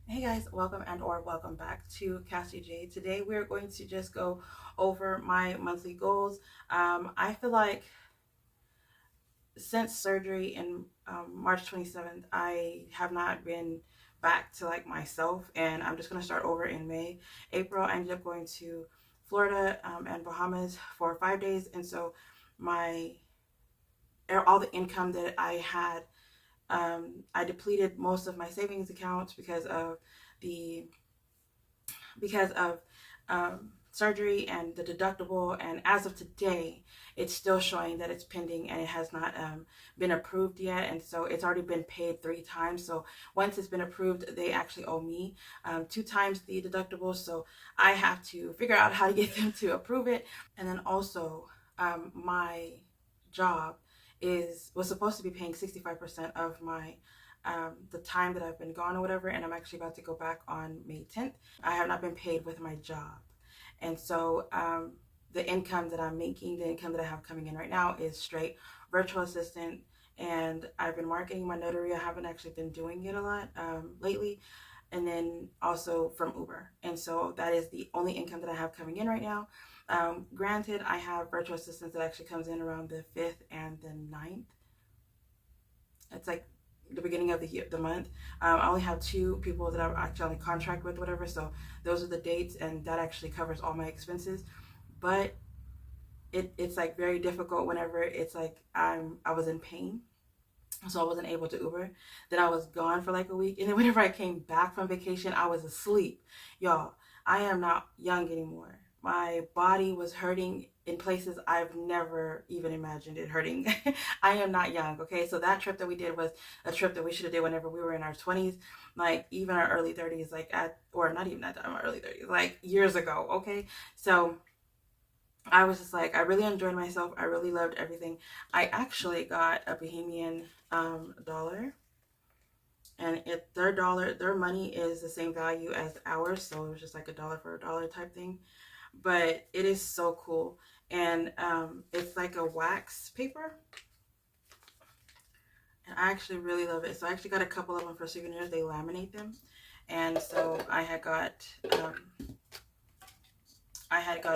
Hey guys, welcome and or welcome back to Cassie J. Today we're going to just go over my monthly goals. I feel like since surgery in March 27th, I have not been back to like myself, and I'm just going to start over in May. April, I ended up going to Florida and Bahamas for 5 days, and so my all the income that I had, I depleted most of my savings accounts the because of surgery and the deductible. And as of today, it's still showing that it's pending and it has not been approved yet. And so it's already been paid 3 times. So once it's been approved, they actually owe me 2 times the deductible. So I have to figure out how to get them to approve it. And then also, my job is was supposed to be paying 65% of my the time that I've been gone or whatever, and I'm actually about to go back on May 10th. I have not been paid with my job, and so the income that I'm making, the income that I have coming in right now, is straight virtual assistant. And I've been marketing my notary. I haven't actually been doing it a lot lately, and then also from Uber. And so that is the only income that I have coming in right now. Granted, I have virtual assistants that actually comes in around the 5th and the 9th. It's like the beginning of the month. I only have 2 people that I'm actually on contract with, whatever. So those are the dates, and that actually covers all my expenses. But it's like very difficult whenever it's like I was in pain, so I wasn't able to Uber. Then I was gone for like a week, and then whenever I came back from vacation, I was asleep. Y'all, I am not young anymore. My body was hurting in places I've never even imagined it hurting. I am not young, okay? So that trip that we did was a trip that we should have did whenever we were in our 20s, like even our early 30s, or not even at my early 30s, like years ago, okay? So I was just like, I really enjoyed myself. I really loved everything. I actually got a Bahamian dollar, and their money is the same value as ours, so it was just like a dollar for a dollar type thing. But it is so cool, and it's like a wax paper, and I actually really love it. So I actually got a couple of them for souvenirs. They laminate them, and so um, I had got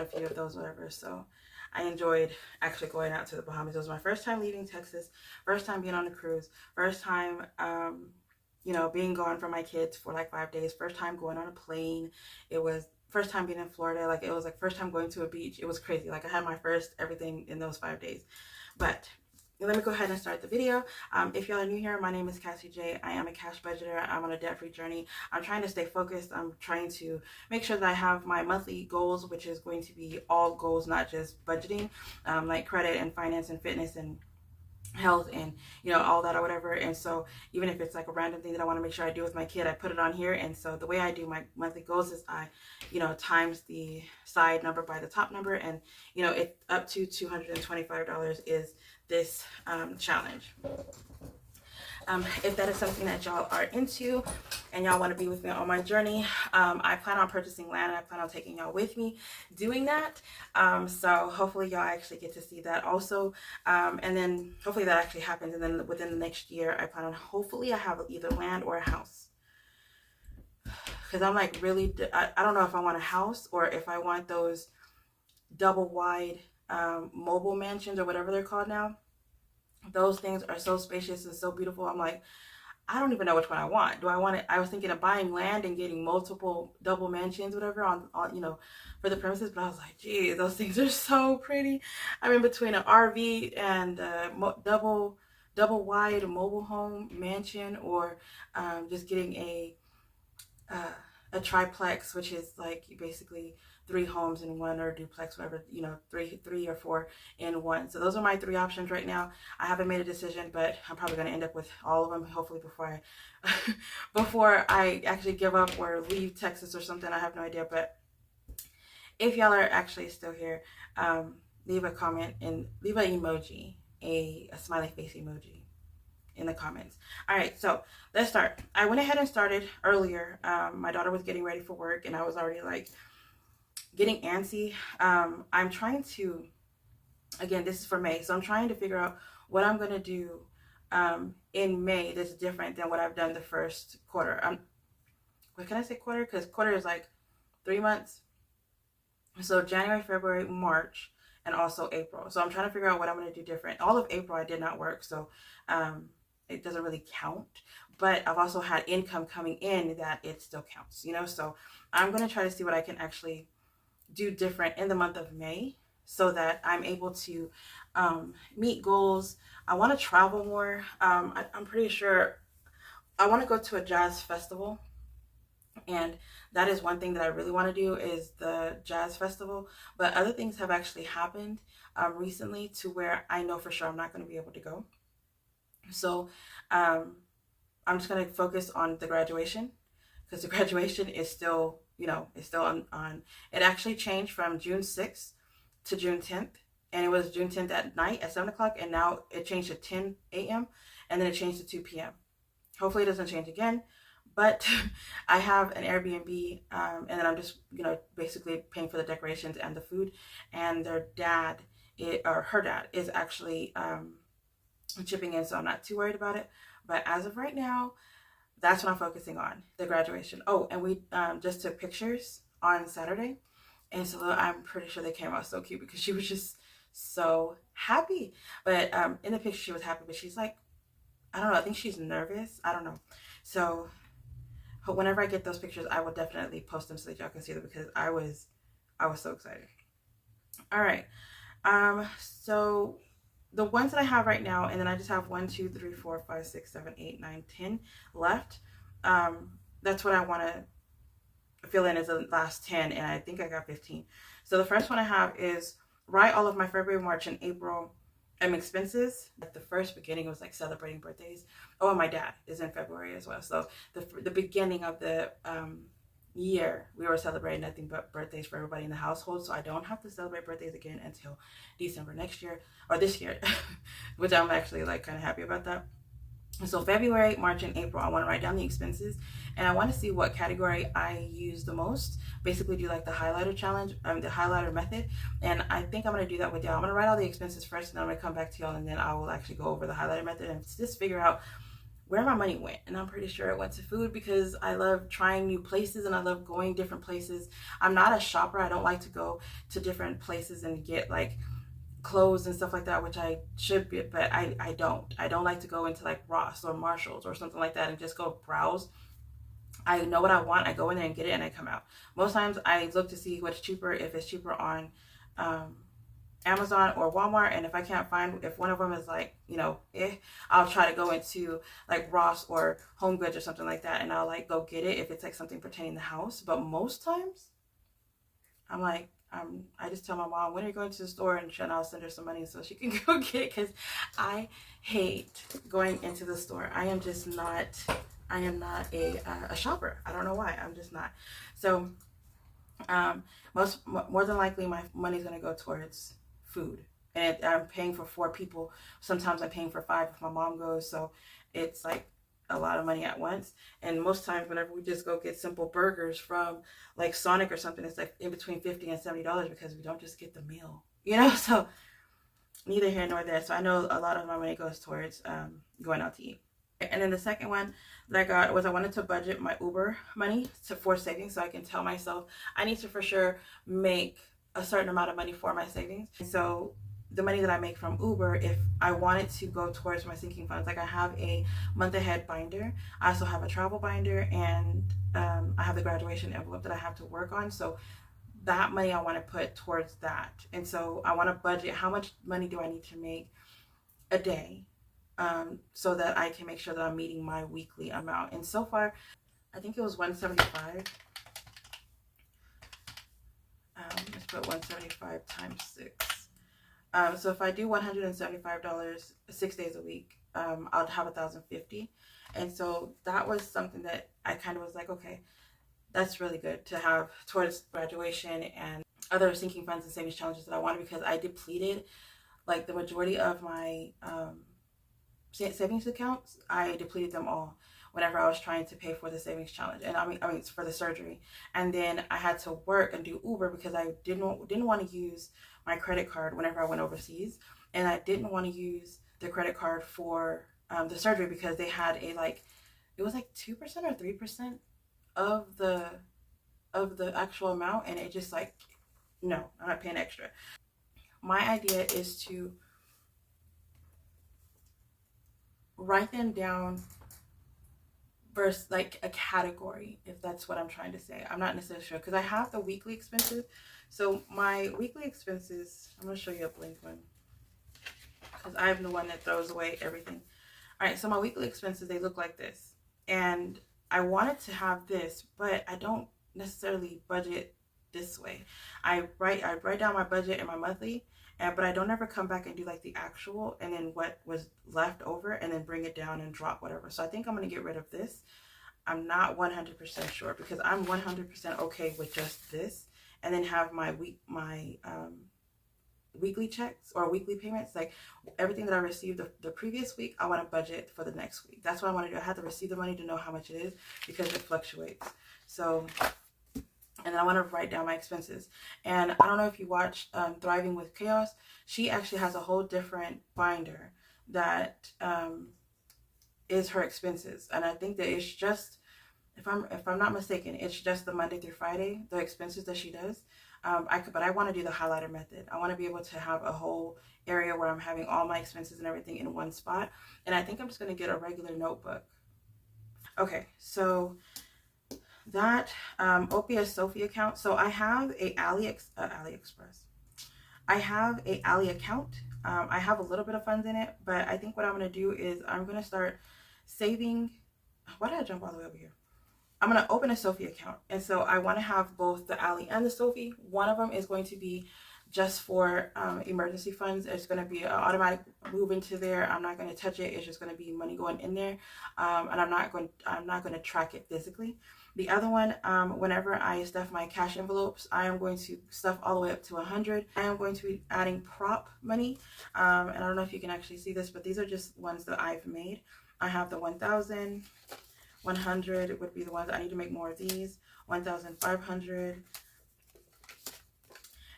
a few of those, whatever. So I enjoyed actually going out to the Bahamas. It was my first time leaving Texas, first time being on a cruise, first time, being gone from my kids for like 5 days, first time going on a plane. It was first time being in Florida. Like it was like first time going to a beach. It was crazy. Like I had my first everything in those 5 days. But let me go ahead and start the video. If y'all are new here, my name is Cassie J. I am a cash budgeter. I'm on a debt-free journey. I'm trying to stay focused. I'm trying to make sure that I have my monthly goals, which is going to be all goals, not just budgeting, like credit and finance and fitness and health and all that or whatever. And so even if it's like a random thing that I want to make sure I do with my kid, I put it on here. And so the way I do my monthly goals is I times the side number by the top number, and it up to $225 is this challenge. If that is something that y'all are into and y'all want to be with me on my journey, I plan on purchasing land, and I plan on taking y'all with me doing that. So hopefully y'all actually get to see that also. And then hopefully that actually happens. And then within the next year, I plan on hopefully I have either land or a house. Because I'm like really, I don't know if I want a house or if I want those double wide mobile mansions or whatever they're called now. Those things are so spacious and so beautiful. I'm like, I don't even know which one I want. Do I want it? I was thinking of buying land and getting multiple double mansions, whatever, on for the premises. But I was like, geez, those things are so pretty. I'm in between an RV and a double wide mobile home mansion, or just getting uh, a triplex, which is like basically 3 homes in one, or duplex, whatever, three or four in one. So those are my 3 options right now. I haven't made a decision, but I'm probably going to end up with all of them, hopefully before I before I actually give up or leave Texas or something. I have no idea. But if y'all are actually still here, leave a comment and leave an emoji, a smiley face emoji in the comments. All right, so let's start. I went ahead and started earlier. My daughter was getting ready for work, and I was already like getting antsy. I'm trying to, again, this is for May, so I'm trying to figure out what I'm going to do in May that's different than what I've done the first what can I say quarter? Because quarter is like 3 months. So January, February, March, and also April. So I'm trying to figure out what I'm going to do different. All of April I did not work, so it doesn't really count. But I've also had income coming in that it still counts, you know. So I'm going to try to see what I can actually do different in the month of May so that I'm able to meet goals. I want to travel more. I'm pretty sure I want to go to a jazz festival, and that is one thing that I really want to do is the jazz festival. But other things have actually happened recently to where I know for sure I'm not going to be able to go. So I'm just going to focus on the graduation, because the graduation is still, you know, it's still on. It actually changed from June 6th to June 10th. And it was June 10th at night at 7 o'clock. And now it changed to 10 a.m. And then it changed to 2 p.m. Hopefully it doesn't change again. But I have an Airbnb, and then I'm just, you know, basically paying for the decorations and the food. And their dad, or her dad, is actually chipping in, so I'm not too worried about it. But as of right now, that's what I'm focusing on, the graduation. Oh, and we just took pictures on Saturday. And so I'm pretty sure they came out so cute because she was just so happy. But in the picture, she was happy, but she's like, I don't know, I think she's nervous. I don't know. So whenever I get those pictures, I will definitely post them so that y'all can see them, because I was so excited. All right. So the ones that I have right now, and then I just have 1, 2, 3, 4, 5, 6, 7, 8, 9, 10 left. That's what I want to fill in as the last 10, and I think I got 15. So the first one I have is write all of my February, March, and April expenses. At the first beginning, it was like celebrating birthdays. Oh, and my dad is in February as well. So the beginning of the year, we were celebrating nothing but birthdays for everybody in the household. So I don't have to celebrate birthdays again until December next year, or this year, which I'm actually like kind of happy about that. So February, March, and April, I want to write down the expenses, and I want to see what category I use the most. Basically do like the highlighter challenge, the highlighter method. And I think I'm going to do that with y'all. I'm going to write all the expenses first, and then I'm going to come back to y'all, and then I will actually go over the highlighter method and just figure out where my money went. And I'm pretty sure it went to food, because I love trying new places and I love going different places. I'm not a shopper. I don't like to go to different places and get like clothes and stuff like that, which I should be, but I don't like to go into like Ross or Marshalls or something like that and just go browse. I know what I want, I go in there and get it, and I come out. Most times I look to see what's cheaper, if it's cheaper on Amazon or Walmart, and if I can't find, if one of them is like, you know, I'll try to go into like Ross or Home Goods or something like that, and I'll like go get it if it's like something pertaining to the house. But most times I'm like, I just tell my mom, when are you going to the store, and I'll send her some money so she can go get it, because I hate going into the store. I am not a shopper. I don't know why. I'm just not. So more than likely my money's going to go towards food, and I'm paying for 4 people. Sometimes I'm paying for 5 if my mom goes, so it's like a lot of money at once. And most times whenever we just go get simple burgers from like Sonic or something, it's like in between $50 and $70, because we don't just get the meal, you know. So neither here nor there. So I know a lot of my money goes towards going out to eat. And then the second one that I got was I wanted to budget my Uber money for savings, so I can tell myself I need to for sure make a certain amount of money for my savings. And so the money that I make from Uber, if I want it to go towards my sinking funds, like I have a month ahead binder, I also have a travel binder, and I have the graduation envelope that I have to work on. So that money I want to put towards that. And so I want to budget how much money do I need to make a day, so that I can make sure that I'm meeting my weekly amount. And so far, I think it was 175. Let's put 175 times 6. So if I do $175 6 days a week, I'll have $1,050. And so that was something that I kind of was like, okay, that's really good to have towards graduation and other sinking funds and savings challenges that I wanted, because I depleted like the majority of my savings accounts. I depleted them all whenever I was trying to pay for the savings challenge, and I mean for the surgery. And then I had to work and do Uber because I didn't want to use my credit card whenever I went overseas, and I didn't want to use the credit card for the surgery because they had a it was like 2% or 3% of the actual amount, and it just like, no, I'm not paying extra. My idea is to write them down versus like a category, if that's what I'm trying to say. I'm not necessarily sure because I have the weekly expenses. So my weekly expenses, I'm going to show you a blank one because I'm the one that throws away everything. All right, so my weekly expenses, they look like this. And I wanted to have this, but I don't necessarily budget this way. I write down my budget and my monthly, but I don't ever come back and do like the actual and then what was left over and then bring it down and drop whatever. So I think I'm going to get rid of this. I'm not 100% sure because I'm 100% okay with just this, and then have my weekly checks or weekly payments, like everything that I received the previous week, I want to budget for the next week. That's what I want to do. I have to receive the money to know how much it is because it fluctuates. So, and then I want to write down my expenses. And I don't know if you watch Thriving with Chaos. She actually has a whole different binder that is her expenses. And I think that it's just, if I'm not mistaken, it's just the Monday through Friday, the expenses that she does. But I want to do the highlighter method. I want to be able to have a whole area where I'm having all my expenses and everything in one spot. And I think I'm just going to get a regular notebook. Okay, so that OPS Sophie account. So I have a AliExpress. I have a Ali account. I have a little bit of funds in it, but I think what I'm going to do is I'm going to start saving. Why did I jump all the way over here? I'm going to open a Sophie account. And so I want to have both the Ali and the Sophie. One of them is going to be just for emergency funds. It's going to be an automatic move into there. I'm not going to touch it. It's just going to be money going in there. And I'm not going to track it physically. The other one, whenever I stuff my cash envelopes, I am going to stuff all the way up to 100. I am going to be adding prop money. And I don't know if you can actually see this, but these are just ones that I've made. I have the 1,000. 100 would be the ones I need to make more of these. 1,500,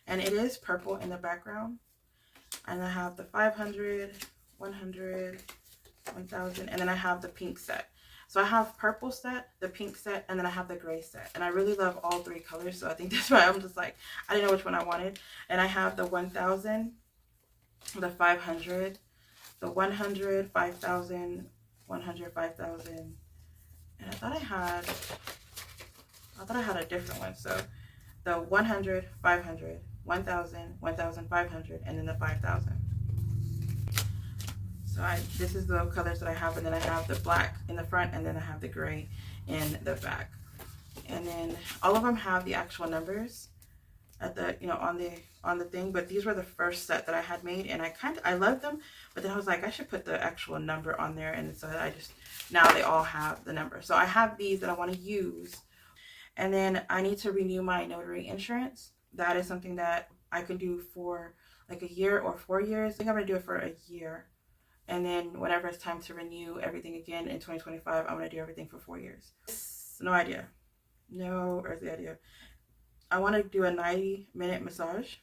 and it is purple in the background. And I have the 500, 100, 1,000, and then I have the pink set. So I have purple set, the pink set, and then I have the gray set. And I really love all three colors, so I think that's why I'm just like, I didn't know which one I wanted. And I have the 1,000, the 500, the 100, 5,000, 100, 5,000. And I thought I had a different one. So the 100, 500, 1,000, 1,500, and then the 5,000. So this is the colors that I have, and then I have the black in the front, and then I have the gray in the back. And then all of them have the actual numbers at the, on the thing, but these were the first set that I had made, and I loved them, but then I was like, I should put the actual number on there, and so now they all have the number. So I have these that I want to use. And then I need to renew my notary insurance. That is something that I can do for like a year or 4 years. I think I'm going to do it for a year. And then whenever it's time to renew everything again in 2025, I'm going to do everything for 4 years. No idea. No earthly idea. I want to do a 90-minute massage.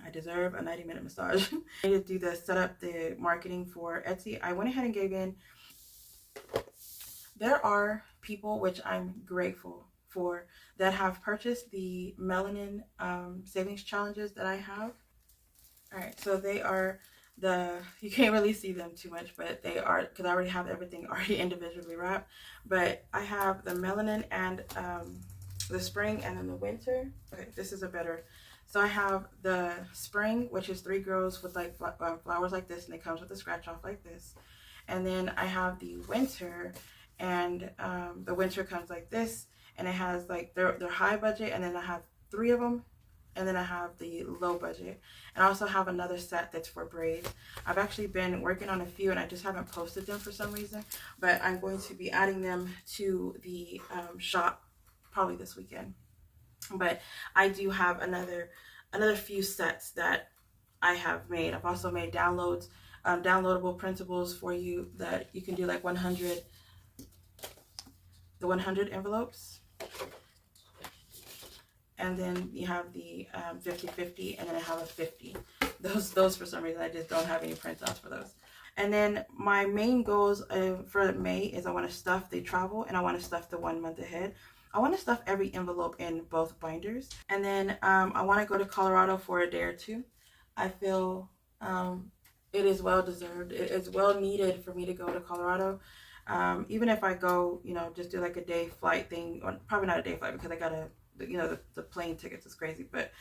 I deserve a 90-minute massage. I need to set up the marketing for Etsy. I went ahead and gave in. There are people, which I'm grateful for, that have purchased the melanin savings challenges that I have. All right, so they are you can't really see them too much, but they are, because I already have everything already individually wrapped. But I have the melanin and the spring, and then the winter. Okay, this is a better. So I have the spring, which is 3 girls with like flowers like this, and it comes with a scratch off like this. And then I have the winter, and the winter comes like this, and it has like they're high budget, and then I have 3 of them, and then I have the low budget. And I also have another set that's for braids. I've actually been working on a few, and I just haven't posted them for some reason, but I'm going to be adding them to the shop probably this weekend. But I do have another few sets that I have made. I've also made downloadable printables for you that you can do like 100 envelopes. And then you have the 50-50, and then I have a 50. Those for some reason I just don't have any printouts for those. And then my main goals for May is I want to stuff the travel and I want to stuff the 1 month ahead. I want to stuff every envelope in both binders. And then I want to go to Colorado for a day or two. I feel it is well deserved. It is well needed for me to go to Colorado. Even if I go, you know, just do like a day flight thing, or probably not a day flight because I gotta, you know, the plane tickets is crazy, but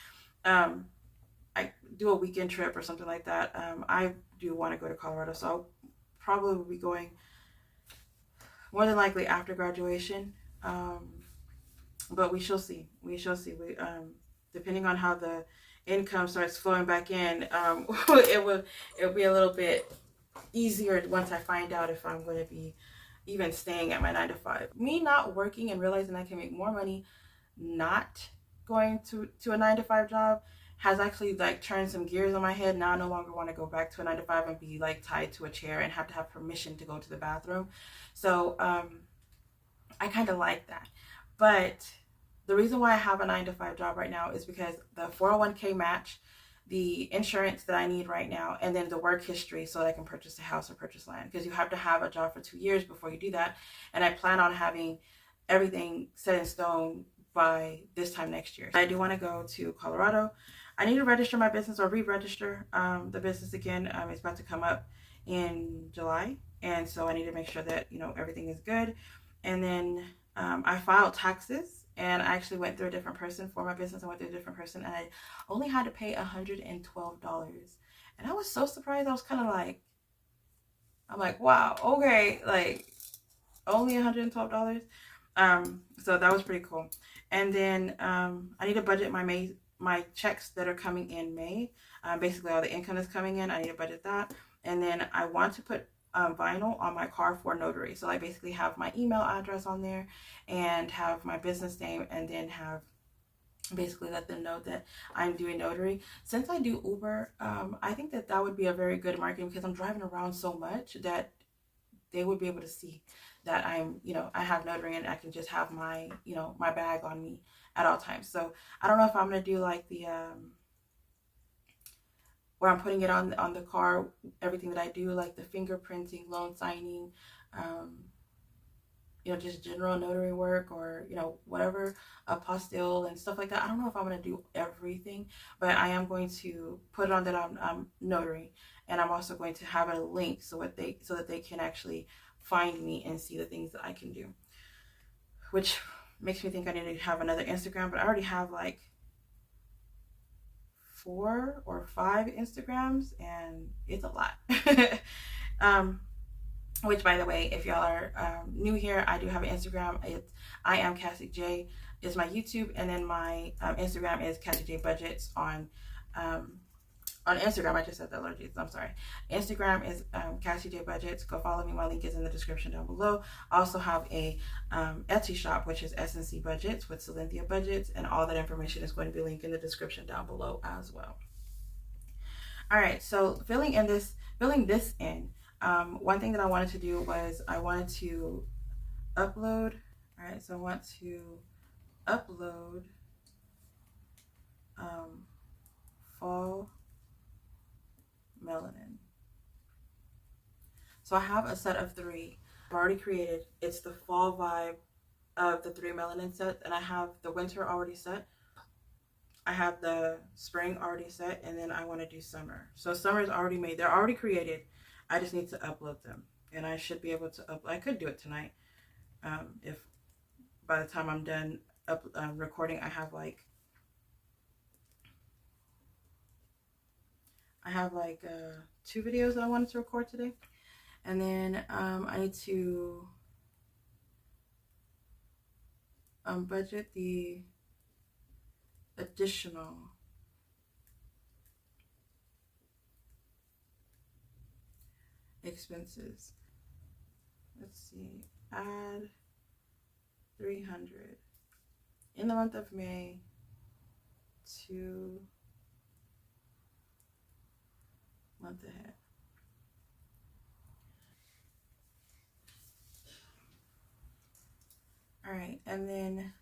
I do a weekend trip or something like that. I do want to go to Colorado, so I'll probably be going more than likely after graduation. But we shall see. We shall see. Depending on how the income starts flowing back in, it'll be a little bit easier once I find out if I'm going to be even staying at my 9 to 5. Me not working and realizing I can make more money not going to a 9 to 5 job has actually like turned some gears on my head. Now I no longer want to go back to a 9 to 5 and be like tied to a chair and have to have permission to go to the bathroom. So I kind of like that. But the reason why I have a 9 to 5 job right now is because the 401k match, the insurance that I need right now, and then the work history so that I can purchase a house or purchase land, because you have to have a job for 2 years before you do that. And I plan on having everything set in stone by this time next year. I do want to go to Colorado. I need to register my business or re-register the business again. It's about to come up in July, and so I need to make sure that, you know, everything is good. And then I filed taxes, and I actually went through a different person for my business. I went through a different person, and I only had to pay $112. And I was so surprised. I was kind of like, I'm like, wow, okay, like only $112. So that was pretty cool. And then I need to budget my checks that are coming in May. Basically all the income that's coming in, I need to budget that. And then I want to put vinyl on my car for notary. So I basically have my email address on there and have my business name, and then have basically let them know that I'm doing notary. Since I do Uber, I think that that would be a very good marketing, because I'm driving around so much that they would be able to see that I'm, you know, I have notary, and I can just have my, you know, my bag on me at all times. So I don't know if I'm going to do like the where I'm putting it on the car, everything that I do, like the fingerprinting, loan signing, you know, just general notary work, or, you know, whatever, apostille and stuff like that. I don't know if I'm going to do everything, but I am going to put it on that I'm notary, and I'm also going to have a link so that they can actually find me and see the things that I can do, which makes me think I need to have another Instagram, but I already have like 4 or 5 Instagrams, and it's a lot. Which, by the way, if y'all are new here, I do have an Instagram. It's I am Cassie J is my YouTube, and then my Instagram is Cassie J Budgets on Instagram. I just said that, Lord Jesus, I'm sorry. Instagram is Cassie J Budgets. Go follow me. My link is in the description down below. I also have a Etsy shop, which is SNC Budgets with Cynthia Budgets, and all that information is going to be linked in the description down below as well. All right, so filling this in. One thing that I wanted to do was I wanted to upload. All right, so I want to upload fall melanin. So I have a set of 3 I've already created. It's the fall vibe of the 3 melanin sets, and I have the winter already set. I have the spring already set, and then I want to do summer. So summer is already made. They're already created. I just need to upload them, and I should be able to upload. I could do it tonight. If by the time I'm done recording, I have like 2 videos that I wanted to record today. And then I need to budget the additional expenses. Let's see, add 300 in the month of May to month ahead. All right, and then,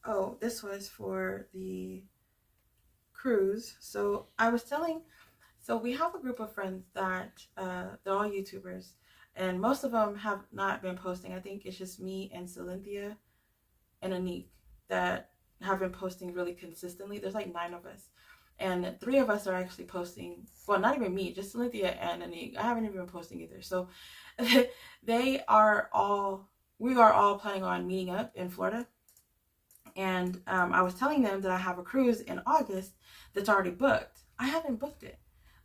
oh, this was for the cruise. So I was telling So we have a group of friends that they're all YouTubers, and most of them have not been posting. I think it's just me and Cynthia and Anik that have been posting really consistently. There's like 9 of us, and 3 of us are actually posting. Well, not even me, just Cynthia and Anik. I haven't even been posting either. So they are all. We are all planning on meeting up in Florida. And I was telling them that I have a cruise in August that's already booked. I haven't booked it.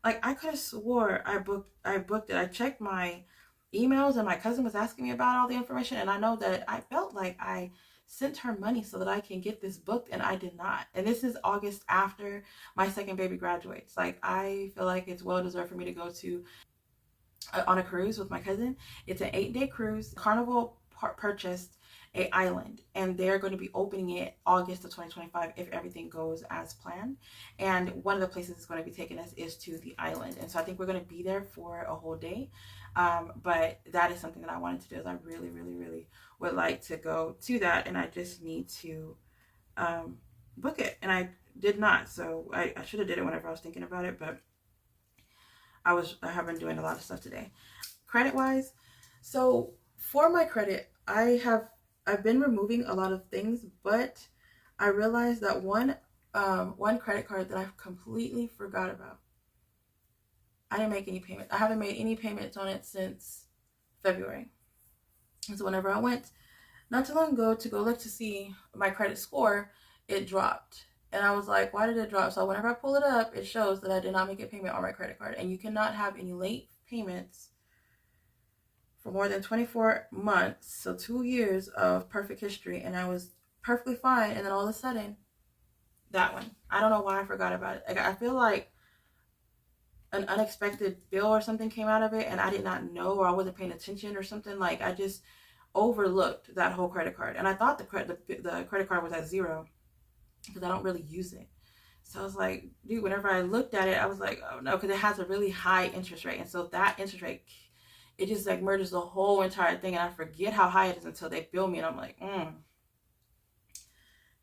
Like, I could have swore I booked it. I checked my emails, and my cousin was asking me about all the information, and I know that I felt like I sent her money so that I can get this booked, and I did not. And this is August after my second baby graduates. Like, I feel like it's well deserved for me to go to on a cruise with my cousin. It's an 8-day cruise. Carnival purchased a island, and they're going to be opening it August of 2025 if everything goes as planned. And one of the places it's going to be taking us is to the island, and so I think we're going to be there for a whole day. But that is something that I wanted to do. Is I really, really, really would like to go to that, and I just need to book it, and I did not. So I should have did it whenever I was thinking about it, but I have been doing a lot of stuff today. Credit wise, so for my credit, I've been removing a lot of things, but I realized that one credit card that I completely forgot about. I didn't make any payment. I haven't made any payments on it since February. And so whenever I went not too long ago to go look to see my credit score, it dropped. And I was like, why did it drop? So whenever I pull it up, it shows that I did not make a payment on my credit card. And you cannot have any late payments for more than 24 months. So 2 years of perfect history. And I was perfectly fine. And then all of a sudden, that one. I don't know why I forgot about it. Like, I feel like an unexpected bill or something came out of it, and I did not know, or I wasn't paying attention or something. Like, I just overlooked that whole credit card. And I thought the credit card was at 0 because I don't really use it. So I was like, dude, whenever I looked at it, I was like, oh no, because it has a really high interest rate. And so that interest rate, it just like merges the whole entire thing. And I forget how high it is until they bill me. And I'm like,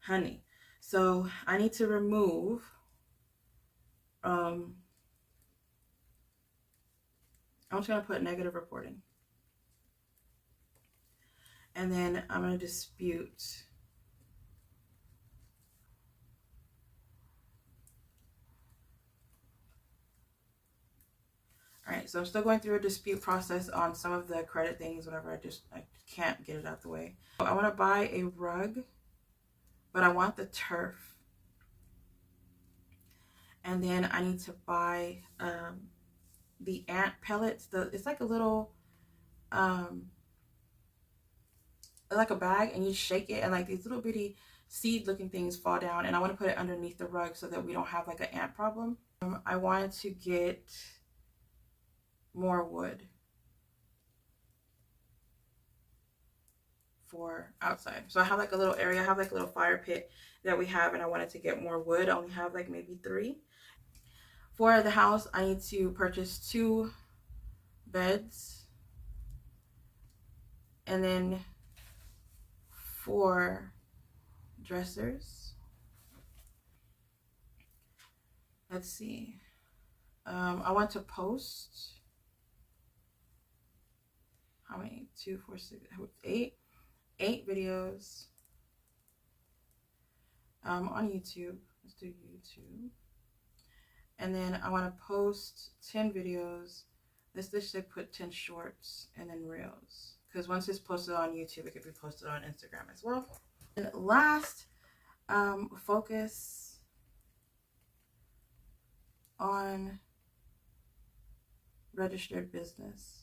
honey. So I need to remove, I'm just going to put negative reporting. And then I'm going to dispute. All right, so I'm still going through a dispute process on some of the credit things, whatever. I can't get it out the way. So I want to buy a rug, but I want the turf. And then I need to buy the ant pellets. It's like a little, like a bag, and you shake it, and like these little bitty seed looking things fall down. And I want to put it underneath the rug so that we don't have like an ant problem. I wanted to get more wood for outside. So I have like a little area, I have like a little fire pit that we have, and I wanted to get more wood. I only have like maybe 3. For the house, I need to purchase 2 beds, and then 4 dressers. Let's see. I want to post how many? 2, 4, 6, 8 videos on YouTube. Let's do YouTube. And then I want to post 10 videos. Let's just put 10 shorts and then reels, because once it's posted on YouTube, it could be posted on Instagram as well. And last, focus on registered business.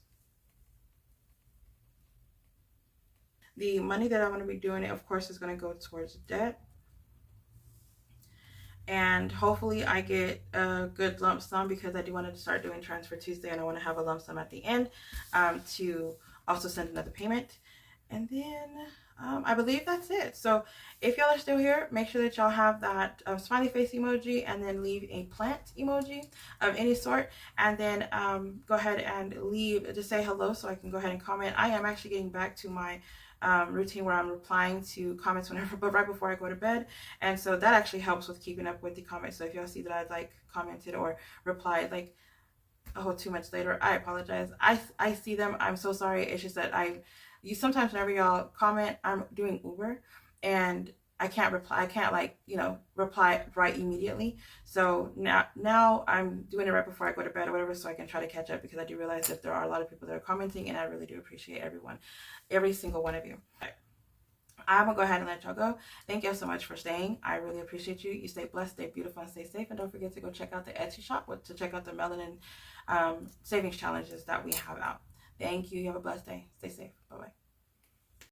The money that I want to be doing it, of course, is going to go towards debt. And hopefully I get a good lump sum, because I do want to start doing Transfer Tuesday, and I want to have a lump sum at the end to also send another payment. And then I believe that's it. So if y'all are still here, make sure that y'all have that smiley face emoji, and then leave a plant emoji of any sort. And then go ahead and leave, just say hello so I can go ahead and comment. I am actually getting back to my routine where I'm replying to comments whenever, but right before I go to bed. And so that actually helps with keeping up with the comments. So if y'all see that I like commented or replied like, oh, 2 months later, I apologize. I see them. I'm so sorry. It's just that you sometimes whenever y'all comment, I'm doing Uber and I can't reply. I can't like, reply right immediately. So now I'm doing it right before I go to bed or whatever, so I can try to catch up, because I do realize that there are a lot of people that are commenting, and I really do appreciate every single one of you. I'm gonna go ahead and let y'all go. Thank y'all so much for staying. I really appreciate you. You stay blessed, stay beautiful, and stay safe. And don't forget to go check out the Etsy shop to check out the melanin savings challenges that we have out. Thank you. You have a blessed day. Stay safe. Bye bye.